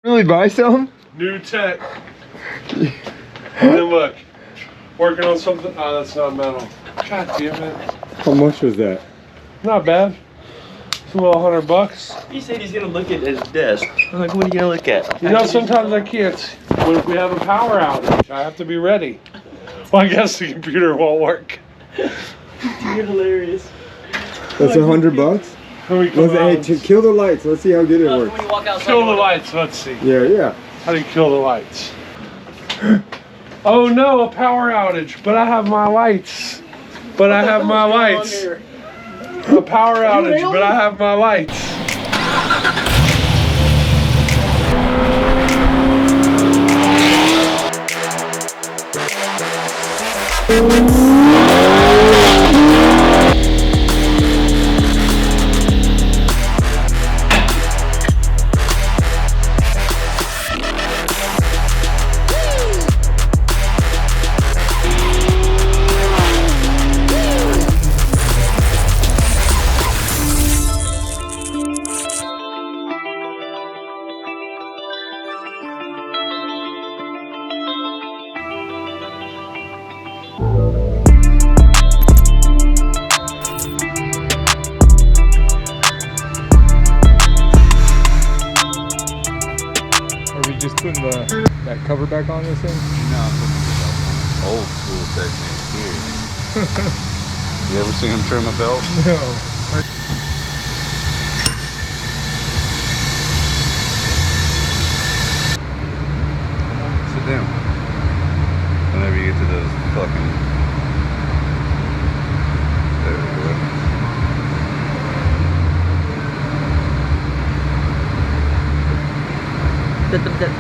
Really buy some? New tech. And then look, working on something. Oh, that's not metal. God damn it. How much was that? Not bad. It's a little $100. He said he's gonna look at his desk. I'm like, what are you gonna look at? You know, sometimes I can't. What if we have a power outage? I have to be ready. Well, I guess the computer won't work. You're hilarious. That's $100? Hey, kill the lights. Let's see how good it works. When you walk outside, Kill the lights. Let's see. Yeah. How do you kill the lights? Oh no, a power outage. But I have my lights. But I have my lights. A power outage, but I have my lights. Just putting that cover back on this thing? No, I'm putting it old school technique here. You ever seen him trim a belt? No. Sit down. Whenever you get to those fucking... There we go.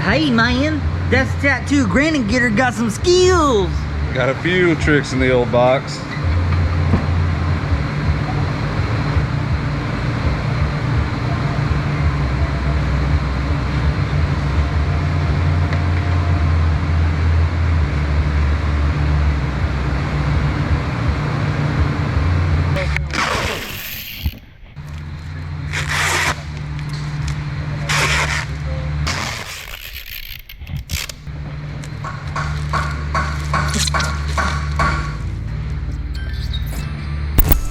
Hey man, that's Tattoo Granny Getter got some skills. Got a few tricks in the old box.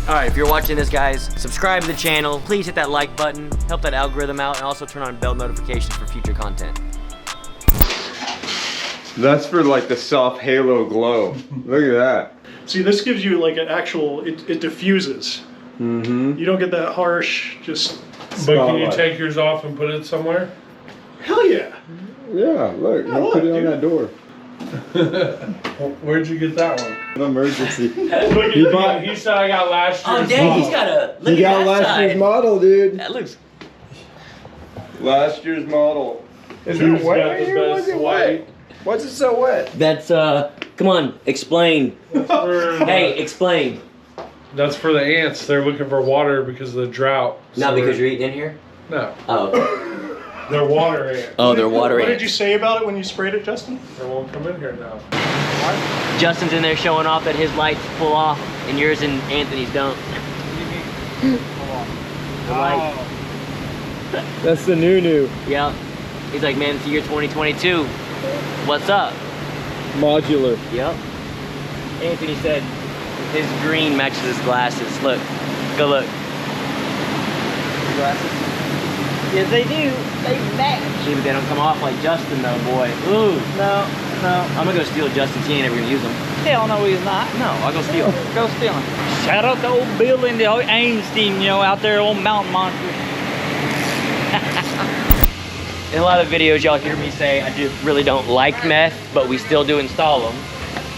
Alright, if you're watching this, guys, subscribe to the channel. Please hit that like button, help that algorithm out, and also turn on bell notifications for future content. That's for like the soft halo glow. Look at that. See, this gives you like an actual, it diffuses. Mm-hmm. You don't get that harsh, just... But can you take yours off and put it somewhere? Hell yeah. Yeah, look. Yeah, I'll look, put it on dude. that door. Where'd you get that one? An emergency. He said I got last year's. Oh dang, model. he's got a, look You at got that last side. year's model, dude. That looks... Last year's model. Is He's it wet got the here? best What's it white. wet? What's it so wet? That's, come on, explain. Hey, explain. That's for the ants. They're looking for water because of the drought. Not because you're eating in here? No. Oh. They're water ants. Oh, they're water What ants. did you say about it when you sprayed it, Justin? They won't come in here now. Justin's in there showing off that his lights pull off and yours and Anthony's don't. The light. That's the new. Yeah. He's like, man, it's the year 2022. What's up? Modular. Yep. Anthony said his green matches his glasses. Look. Go look. Your glasses? Yes, they do. They match. Yeah, but they don't come off like Justin, though, boy. Ooh. No. I'm gonna go steal Justin's. He ain't ever gonna use them. Hell no, he's not. No, I'll go steal them. Go steal him. Shout out to old Bill and the Einstein, you know, out there on Mountain Monster. In a lot of videos, y'all hear me say I just really don't like meth, but we still do install them.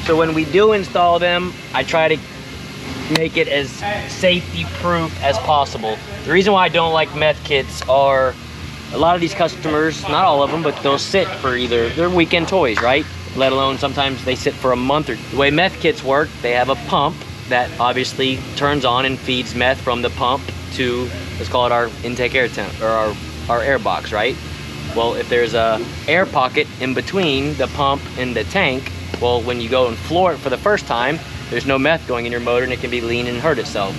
So when we do install them, I try to make it as safety-proof as possible. The reason why I don't like meth kits are a lot of these customers, not all of them, but they'll sit for either their weekend toys, right? Let alone sometimes they sit for a month. Or the way meth kits work, they have a pump that obviously turns on and feeds meth from the pump to, let's call it our intake air temp, or our air box, right? Well, if there's a air pocket in between the pump and the tank, well, when you go and floor it for the first time, there's no meth going in your motor and it can be lean and hurt itself.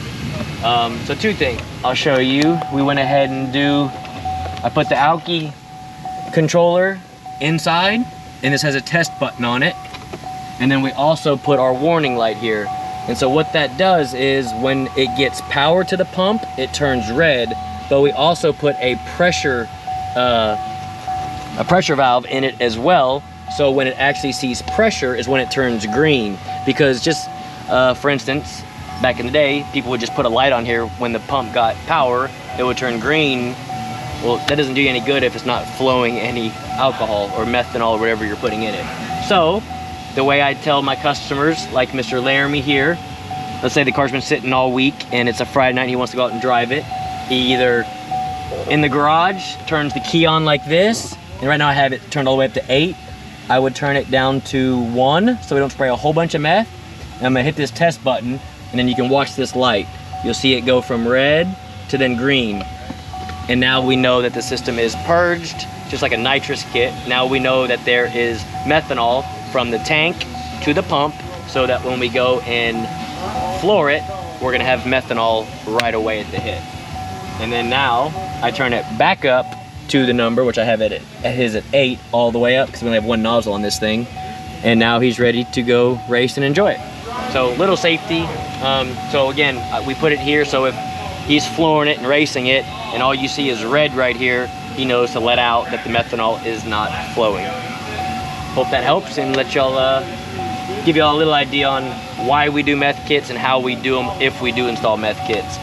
So two things. I'll show you. We went ahead and I put the alky controller inside, and this has a test button on it. And then we also put our warning light here. And so what that does is when it gets power to the pump, it turns red, but we also put a pressure valve in it as well. So when it actually sees pressure is when it turns green. Because just, for instance, back in the day, people would just put a light on here when the pump got power, it would turn green. Well, that doesn't do you any good if it's not flowing any alcohol or methanol or whatever you're putting in it. So, the way I tell my customers, like Mr. Laramie here, let's say the car's been sitting all week and it's a Friday night and he wants to go out and drive it. He either, in the garage, turns the key on like this, and right now I have it turned all the way up to 8. I would turn it down to 1 so we don't spray a whole bunch of meth. And I'm gonna hit this test button, and then you can watch this light. You'll see it go from red to then green. And now we know that the system is purged, just like a nitrous kit. Now we know that there is methanol from the tank to the pump, so that when we go and floor it, we're gonna have methanol right away at the hit. And then now I turn it back up to the number, which I have it at his at 8 all the way up, because we only have 1 nozzle on this thing. And now he's ready to go race and enjoy it. So little safety. So again, we put it here so if he's flooring it and racing it, and all you see is red right here, he knows to let out that the methanol is not flowing. Hope that helps and let y'all give y'all a little idea on why we do meth kits and how we do them if we do install meth kits.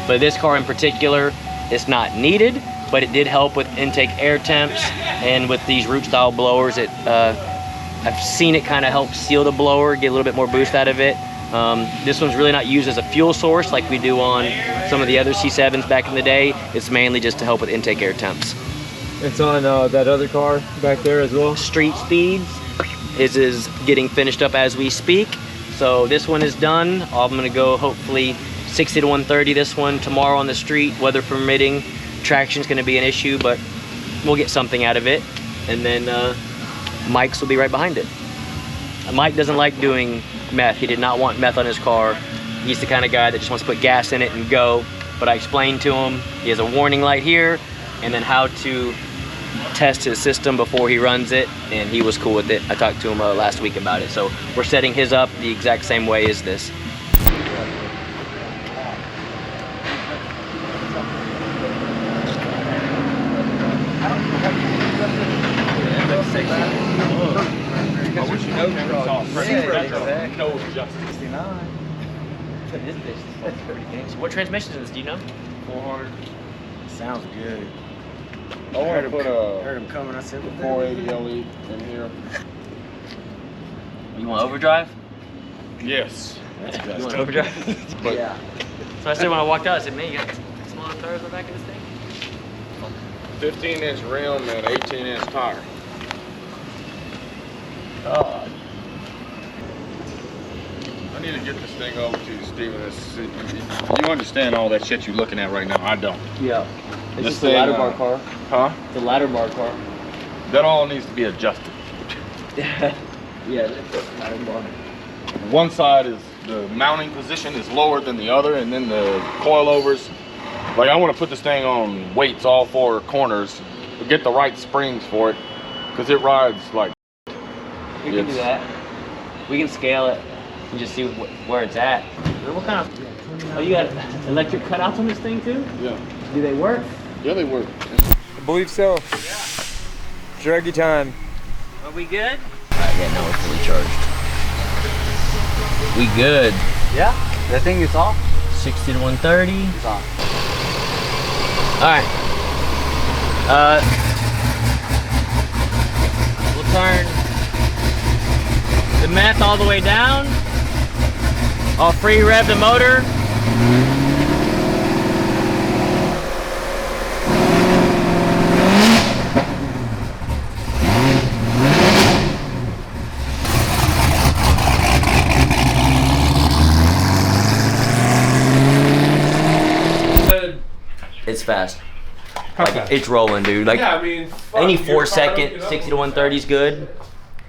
But this car in particular, it's not needed, but it did help with intake air temps, and with these root style blowers, I've seen it kind of help seal the blower, get a little bit more boost out of it. This one's really not used as a fuel source like we do on some of the other C7s back in the day. It's mainly just to help with intake air temps. It's on that other car back there as well? Street Speeds. His is getting finished up as we speak. So this one is done. I'm gonna go hopefully 60 to 130 this one tomorrow on the street, weather permitting. Traction's gonna be an issue, but we'll get something out of it. And then Mike's will be right behind it. Mike doesn't like doing meth. He did not want meth on his car. He's the kind of guy that just wants to put gas in it and go. But I explained to him, he has a warning light here, and then how to test his system before he runs it, and he was cool with it. I talked to him last week about it. So we're setting his up the exact same way as this. What transmission is this, do you know? 400. Sounds good. I want to put Heard him coming, I said, 480 LE in here. You want overdrive? Yes. You want overdrive? But yeah. So I said when I walked out, I said, man, you got smaller tires on the back of this thing? 15-inch rim and 18-inch tire. I need to get this thing over to you, Steven. You understand all that shit you're looking at right now. I don't. Yeah. It's This just a thing, ladder bar car. Huh? It's a ladder bar car. That all needs to be adjusted. Yeah, that's a ladder bar. One side is the mounting position is lower than the other, and then the coilovers. Like I want to put this thing on weights all 4 corners, to get the right springs for it, because it rides like. We can do that. We can scale it and just see where it's at. What kind of? Oh, you got electric cutouts on this thing too? Yeah. Do they work? Yeah, they work. I believe so. Druggy time. Are we good? Alright, yeah, now we're fully charged. We good. Yeah, that thing is off. 60 to 130. It's off. Alright. We'll turn the meth all the way down. I'll free rev the motor. It's fast. Like, it's rolling, dude. Like, Yeah, I mean, any fuck, 4 you're second, fired up, 60 to 130 is good,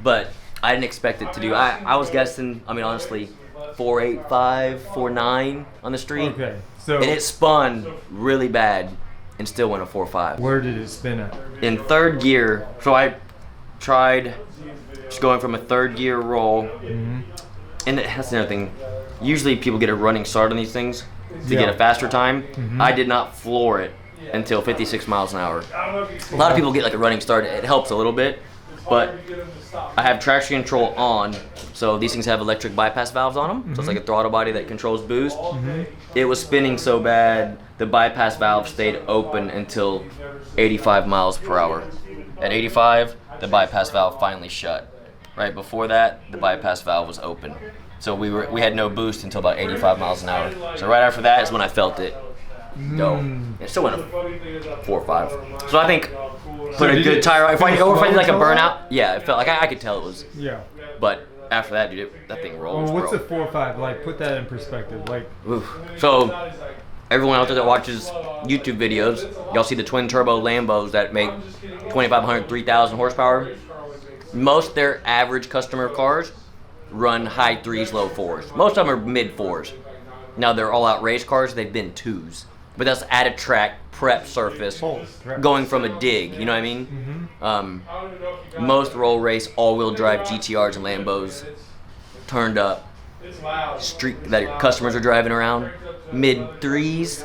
but I didn't expect it to do. I was guessing, I mean, honestly, 485, 49 on the street. Okay, so And it spun really bad. and still went a 4.5. Where did it spin at? In third gear, so I tried just going from a third gear roll, and that's another thing. Usually people get a running start on these things to get a faster time. I did not floor it until 56 miles an hour. A lot of people get like a running start. It helps a little bit, but I have traction control on, so these things have electric bypass valves on them. So it's like a throttle body that controls boost. It was spinning so bad, the bypass valve stayed open until 85 miles per hour. At 85, the bypass valve finally shut. Right before that, the bypass valve was open. So we had no boost until about 85 miles an hour. So right after that is when I felt it go. It still went a 4.5. So I think put a good tire. If I like a burnout, yeah, it felt like I could tell it was. Yeah. But after that, dude, that thing rolls. Well, what's a 4.5? Like, put that in perspective. Like, so everyone out there that watches YouTube videos, y'all see the twin turbo Lambos that make 2,500, 3,000 horsepower. Most of their average customer cars run high 3s, low 4s. Most of them are mid 4s. Now they're all-out race cars. They've been 2s, but that's at a track, prep surface, going from a dig. You know what I mean? Most roll race all-wheel drive GTRs and Lambos, turned up, street that customers are driving around, mid 3s,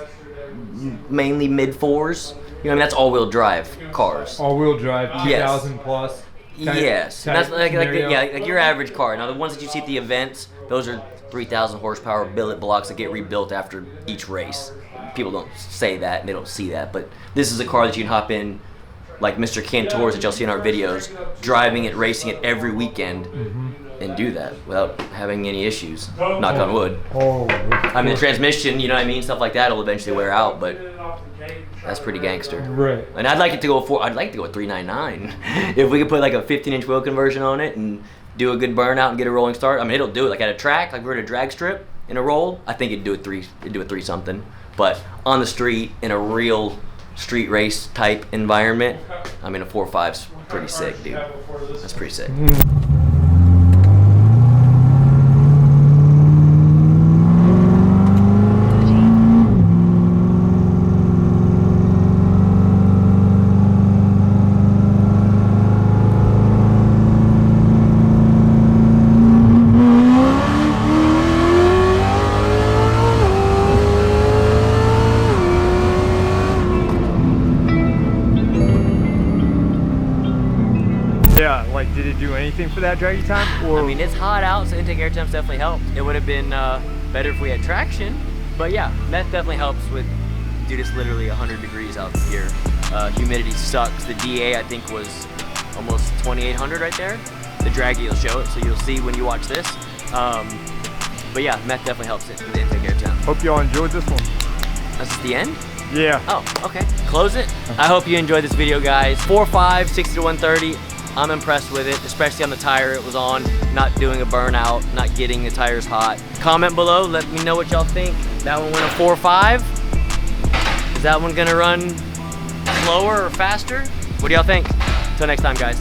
mainly mid 4s. You know what I mean? That's all-wheel drive cars. all-wheel drive, 2,000 plus. Yes, that's like your average car. Now the ones that you see at the events, those are 3,000 horsepower billet blocks that get rebuilt after each race. People don't say that and they don't see that, but this is a car that you can hop in, like Mr. Cantor's that y'all see in our videos, driving it, racing it every weekend, and do that without having any issues. Knock on wood. I mean, the transmission, you know what I mean, stuff like that will eventually wear out, but that's pretty gangster. Right. And I'd like it to go I'd like to go with 399. If we could put like a 15-inch wheel conversion on it and do a good burnout and get a rolling start. I mean, it'll do it. Like at a track, like we're at a drag strip in a roll, I think it'd do a 3 something. But on the street in a real street race type environment, I mean, a 4.5's pretty sick, dude. That's pretty sick. Yeah, like, did it do anything for that draggy time? Or I mean, it's hot out, so intake air temps definitely helped. It would have been better if we had traction, but yeah, meth definitely helps with, dude, it's literally 100 degrees out here. Humidity sucks. The DA, I think, was almost 2,800 right there. The draggy will show it, so you'll see when you watch this. But yeah, meth definitely helps it with the intake air temp. hope y'all enjoyed this one. That's the end? Yeah. Oh, okay. Close it. I hope you enjoyed this video, guys. 4.5, 60 to 130. I'm impressed with it, especially on the tire it was on, not doing a burnout, not getting the tires hot. Comment below, let me know what y'all think. That one went a 4.5. Is that one gonna run slower or faster? What do y'all think? Until next time, guys.